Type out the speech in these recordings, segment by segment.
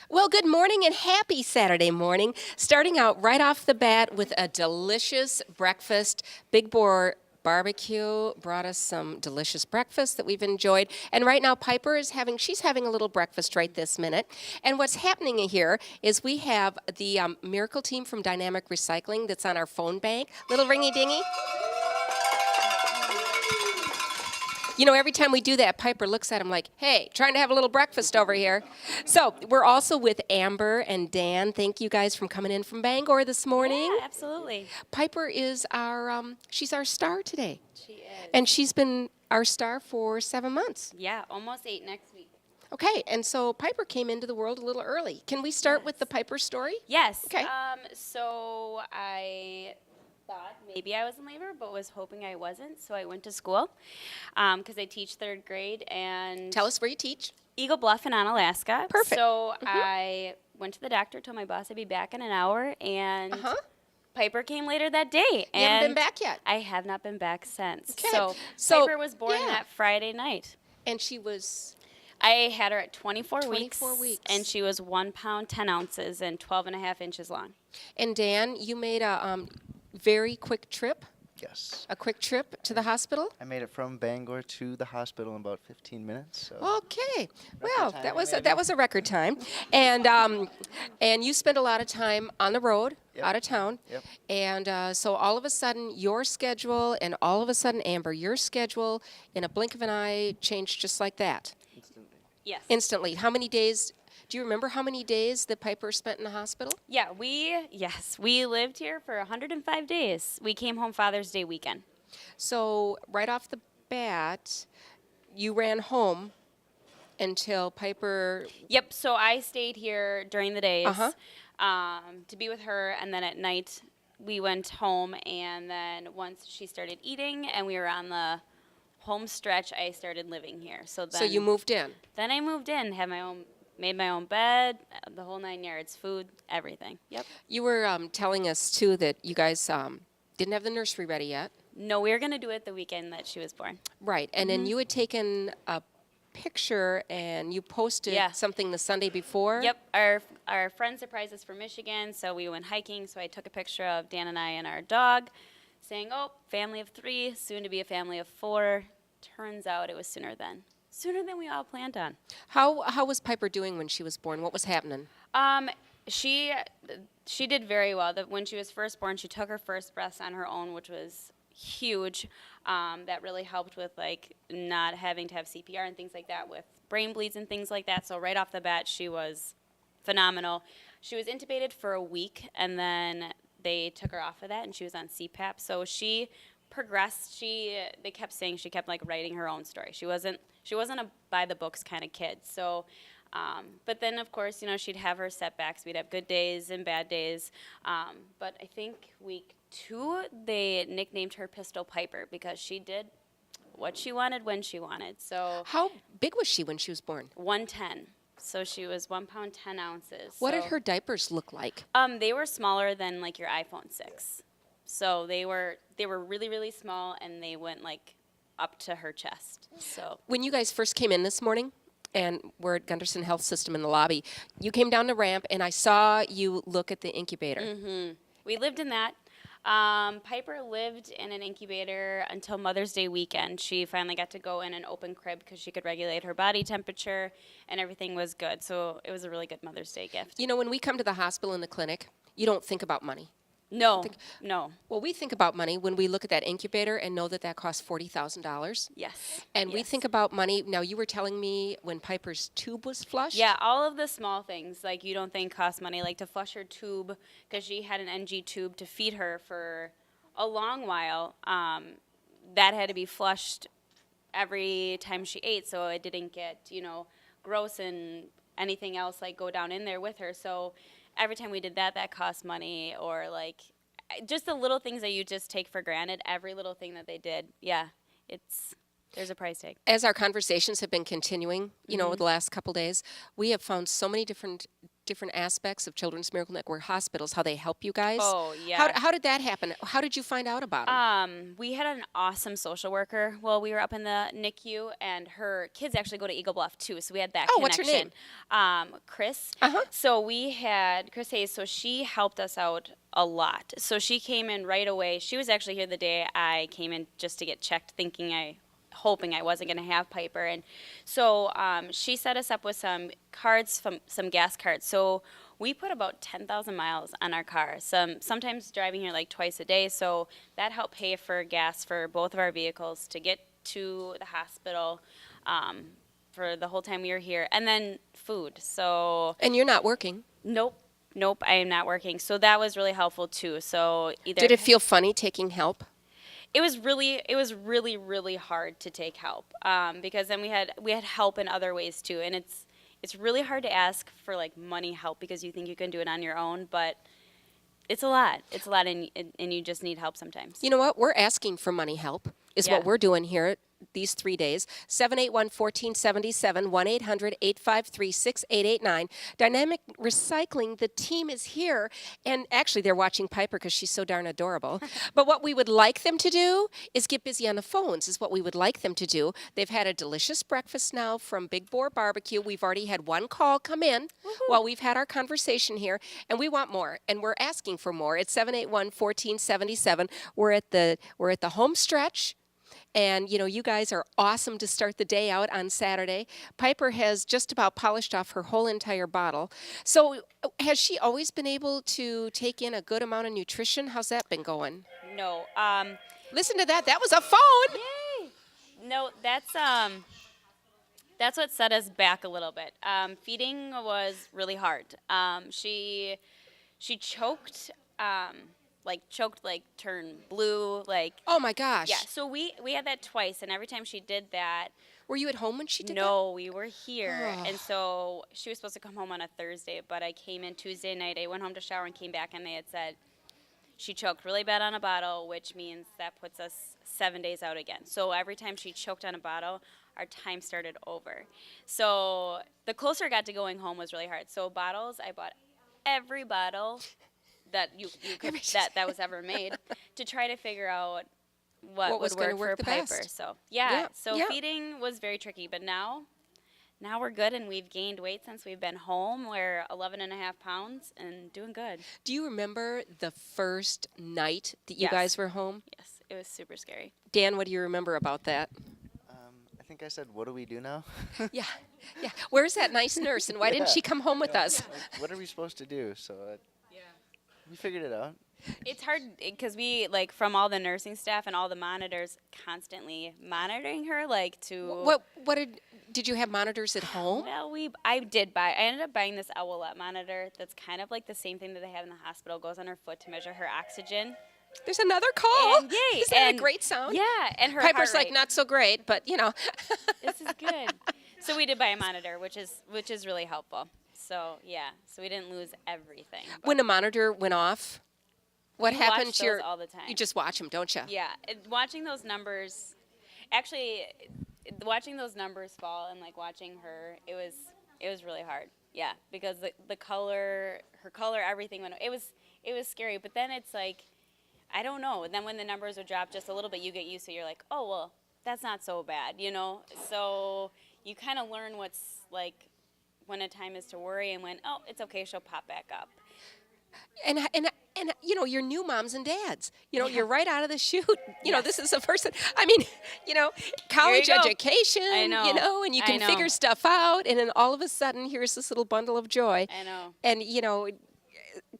Well, good morning and happy Saturday morning. Starting out right off the bat with a delicious breakfast. Big Boar Barbecue brought us some delicious breakfast that we've enjoyed. And right now Piper is she's having a little breakfast right this minute. And what's happening here is we have the Miracle team from Dynamic Recycling that's on our phone bank. Little ringy dingy. You know, every time we do that, Piper looks at him like, hey, trying to have a little breakfast over here. So we're also with Amber and Dan. Thank you guys for coming in from Bangor this morning. Yeah, absolutely. Piper is she's our star today. She is. And she's been our star for 7 months. Yeah, almost 8 next week. Okay, and so Piper came into the world a little early. Can we start with the Piper story? Yes. Okay. So I thought maybe I was in labor, but was hoping I wasn't. So I went to school because I teach 3rd grade and Tell us where you teach. Eagle Bluff in Alaska. Perfect. So I went to the doctor, told my boss I'd be back in an hour, and Piper came later that day. You haven't been back yet. I have not been back since. Okay. So Piper was born yeah. that Friday night. And she was I had her at 24 24 weeks. and she was 1 pound, 10 ounces, and 12.5 inches long. And Dan, you made a very quick trip. Yes. A quick trip to the hospital? I made it from Bangor to the hospital in about 15 minutes. So. Okay. Well, time, that was maybe. that was a record time. And you spent a lot of time on the road, Yep. out of town. Yep. And so all of a sudden your schedule and all of a sudden Amber, your schedule in a blink of an eye changed just like that. Instantly. Yes. Instantly. How many days do you remember how many days that Piper spent in the hospital? Yeah, we lived here for 105 days. We came home Father's Day weekend. So right off the bat, you ran home until Piper. Yep, so I stayed here during the days Uh-huh. to be with her, and then at night we went home, and then once she started eating and we were on the home stretch, I started living here. So then So you moved in. Then I moved in, made my own bed, the whole 9 yards, food, everything. Yep. You were telling us too that you guys didn't have the nursery ready yet. No, we were going to do it the weekend that she was born. Right, and then you had taken a picture and you posted Yeah. something the Sunday before. Yep, our friend surprised us from Michigan, so we went hiking. So I took a picture of Dan and I and our dog, saying, "Oh, family of 3, soon to be a family of 4." Turns out it was sooner than we all planned on. How was Piper doing when she was born? What was happening? She did very well. When she was first born, she took her first breaths on her own, which was huge. That really helped with like not having to have CPR and things like that with brain bleeds and things like that. So right off the bat, she was phenomenal. She was intubated for a week, and then they took her off of that, and she was on CPAP. So she progressed. They kept saying she kept like writing her own story. She wasn't a by the books kind of kid. So. But then, of course, you know, she'd have her setbacks. We'd have good days and bad days. But I think week 2, they nicknamed her Pistol Piper because she did what she wanted when she wanted. So How big was she when she was born? 110. So she was 1 pound, 10 ounces. What so, did her diapers look like? They were smaller than like your iPhone 6. So they were really, really small, and they went like up to her chest. So When you guys first came in this morning, and we're at Gunderson Health System in the lobby, you came down the ramp, and I saw you look at the incubator. we lived in that. Piper lived in an incubator until Mother's Day weekend. She finally got to go in an open crib because she could regulate her body temperature, and everything was good. So it was a really good Mother's Day gift. You know, when we come to the hospital and the clinic, you don't think about money. No. Well, we think about money when we look at that incubator and know that that costs $40,000. Yes. And we Yes. think about money. Now, you were telling me when Piper's tube was flushed. Yeah, all of the small things like you don't think cost money, like to flush her tube because she had an NG tube to feed her for a long while. That had to be flushed every time she ate, so it didn't get gross and anything else like go down in there with her. So every time we did that, that cost money, or like just the little things that you just take for granted. Every little thing that they did, yeah, there's a price tag. As our conversations have been continuing, the last couple days, we have found so many different different aspects of Children's Miracle Network hospitals, how they help you guys. Oh, yeah. How did that happen? How did you find out about them? We had an awesome social worker. Well, we were up in the NICU, and her kids actually go to Eagle Bluff too, so we had that Oh, connection. what's her name? Chris. Uh-huh. So we had Chris Hayes. So she helped us out a lot. So she came in right away. She was actually here the day I came in just to get checked, hoping I wasn't going to have Piper. And so she set us up with some cards, some gas cards. So we put about 10,000 miles on our car. Sometimes driving here like twice a day. So that helped pay for gas for both of our vehicles to get to the hospital for the whole time we were here. And then food. So And you're not working. nope, I am not working. So that was really helpful too. So either Did it feel funny taking help? it was really, really hard to take help because then we had help in other ways too, and it's really hard to ask for like money help because you think you can do it on your own, but it's a lot, and you just need help sometimes. You know what? We're asking for money help is Yeah. what we're doing here these 3 days. 781-1477, 1-800-853-6889. Dynamic Recycling, the team is here. And actually, they're watching Piper because she's so darn adorable. But what we would like them to do is get busy on the phones, is what we would like them to do. They've had a delicious breakfast now from Big Boar Barbecue. We've already had one call come in while we've had our conversation here. And we want more. And we're asking for more. It's 781-1477. We're at the home stretch. And, you know, you guys are awesome to start the day out on Saturday. Piper has just about polished off her whole entire bottle. So has she always been able to take in a good amount of nutrition? How's that been going? No, Listen to that. That was a phone. yay! No, that's what set us back a little bit. Feeding was really hard. She choked. Turned blue, like. Oh, my gosh. Yeah, so we had that twice, and every time she did that, Were you at home when she did that? no, we were here, and so she was supposed to come home on a Thursday, but I came in Tuesday night. I went home to shower and came back, and they had said she choked really bad on a bottle, which means that puts us 7 days out again. So every time she choked on a bottle, our time started over. So the closer it got to going home was really hard. So bottles, I bought every bottle that you could that was ever made to try to figure out what was would gonna work work for the Piper. best. So Yeah, so yeah. feeding was very tricky, but now we're good, and we've gained weight since we've been home. We're 11 and a half pounds and doing good. Do you remember the first night that you Yes. guys were home? Yes, it was super scary. Dan, what do you remember about that? I think I said, what do we do now? Yeah. Where's that nice nurse, and why didn't she come home with us? Like, what are we supposed to do? So we figured it out. It's hard because we, like, from all the nursing staff and all the monitors constantly monitoring her, like, to. What did you have monitors at home? Well, I ended up buying this Owlette monitor that's kind of like the same thing that they have in the hospital. Goes on her foot to measure her oxygen. There's another call. And yay! Is that and a great sound? Yeah, and her Piper's heart like, rate. not so great, but you know. This is good. So we did buy a monitor, which is really helpful. So yeah, so we didn't lose everything. but When a monitor went off, what we happened watch to those your? all the time. You just watch them, don't you? Yeah, watching those numbers, actually, watching those numbers fall and like watching her, it was really hard. Yeah, because the color, her color, everything went. It was scary. But then it's like, I don't know. And then when the numbers would drop just a little bit, you get used to it. You're like, oh well, that's not so bad, you know. So you kind of learn what's like when a time is to worry and when it's okay, she'll pop back up. And you know, you're new moms and dads. You know, you're right out of the chute. You know, this is the first. I mean, you know, college go. education. I know. You know, and you I can know. figure stuff out, and then all of a sudden, here's this little bundle of joy. I know. And you know,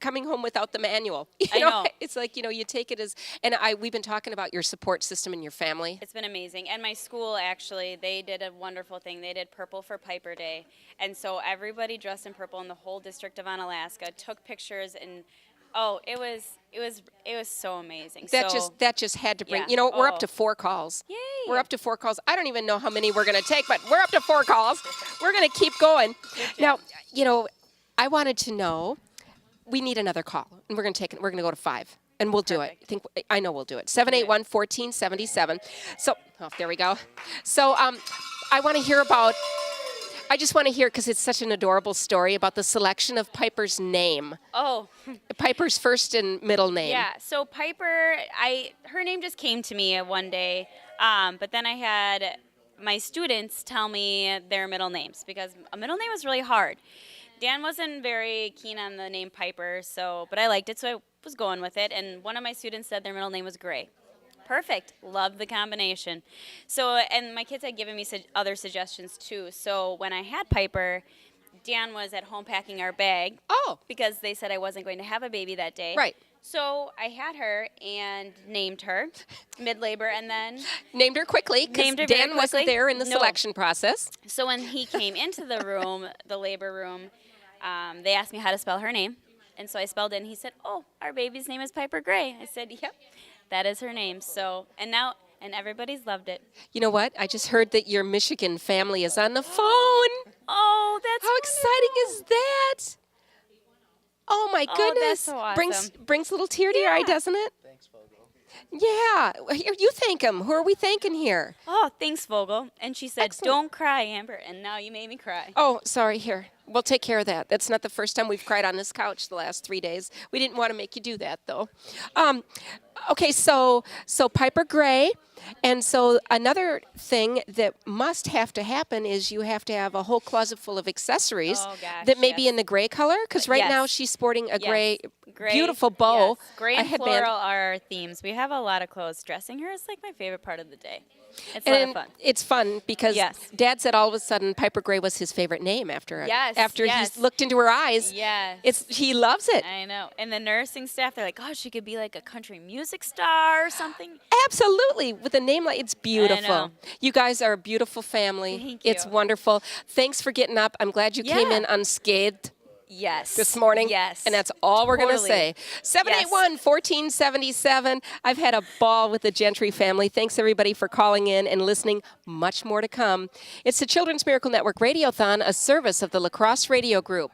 coming home without the manual. You I know. It's like, you know, you take it as. And we've been talking about your support system and your family. It's been amazing. And my school, actually, they did a wonderful thing. They did Purple for Piper Day. And so everybody dressed in purple in the whole district of Onalaska took pictures, and it was so amazing. That just had to bring. Yeah. You know, we're up Oh. to 4 calls. Yay. We're up to 4 calls. I don't even know how many we're going to take, but we're up to 4 calls. We're going to keep going. Now, you know, I wanted to know. We need another call, and we're going to go to 5, and we'll do it. I know we'll do it. 781-1477. So, there we go. So, I want to hear about I just want to hear, because it's such an adorable story about the selection of Piper's name. Oh, Piper's first and middle name. yeah. So Piper, her name just came to me one day, but then I had my students tell me their middle names because a middle name is really hard. Dan wasn't very keen on the name Piper, but I liked it, so I was going with it. And one of my students said their middle name was Gray. Perfect. Love the combination. So, and my kids had given me other suggestions too. So when I had Piper, Dan was at home packing our bag. Oh. Because they said I wasn't going to have a baby that day. Right. So I had her and named her mid-labor, and then Named her quickly because Named her very Dan wasn't quickly. there in the No. selection process. so when he came into the room, the labor room, they asked me how to spell her name. And so I spelled it, and he said, "Oh, our baby's name is Piper Gray." I said, "Yep, that is her name." So, and everybody's loved it. You know what? I just heard that your Michigan family is on the phone. Oh, that's How exciting is that? Oh my Oh, goodness! that's so awesome. Brings a little tear to your eye, Yeah. doesn't it? Thanks, Vogel. Yeah. Here, you thank them. Who are we thanking here? Oh, thanks, Vogel. And she said, Excellent. "Don't cry, Amber." And now you made me cry. Oh, sorry. Here, we'll take care of that. That's not the first time we've cried on this couch the last 3 days. We didn't want to make you do that, though. Okay, so Piper Gray, and so another thing that must have to happen is you have to have a whole closet full of accessories Oh, gosh, that may be yes. in the gray color, because right Yes. now she's sporting a Yes. gray, beautiful bow, Yes. Gray a and headband. floral are our themes. We have a lot of clothes. Dressing her is like my favorite part of the day. It's a lot of And fun. it's fun because Yes. Dad said all of a sudden Piper Gray was his favorite name after Yes, yes. he looked into her eyes. Yes. He loves it. I know. And the nursing staff, they're like, "Oh, she could be like a country music star or something." Absolutely. With a name like it's beautiful. know. You guys are a beautiful family. Thank It's you. wonderful. Thanks for getting up. I'm glad you came Yeah. in unscathed Yes. this morning. Yes. And that's all we're going to Totally. say. 781-1477. I've had a ball with the Gentry family. Thanks, everybody, for calling in and listening. Much more to come. It's the Children's Miracle Network Radiothon, a service of the La Crosse Radio Group.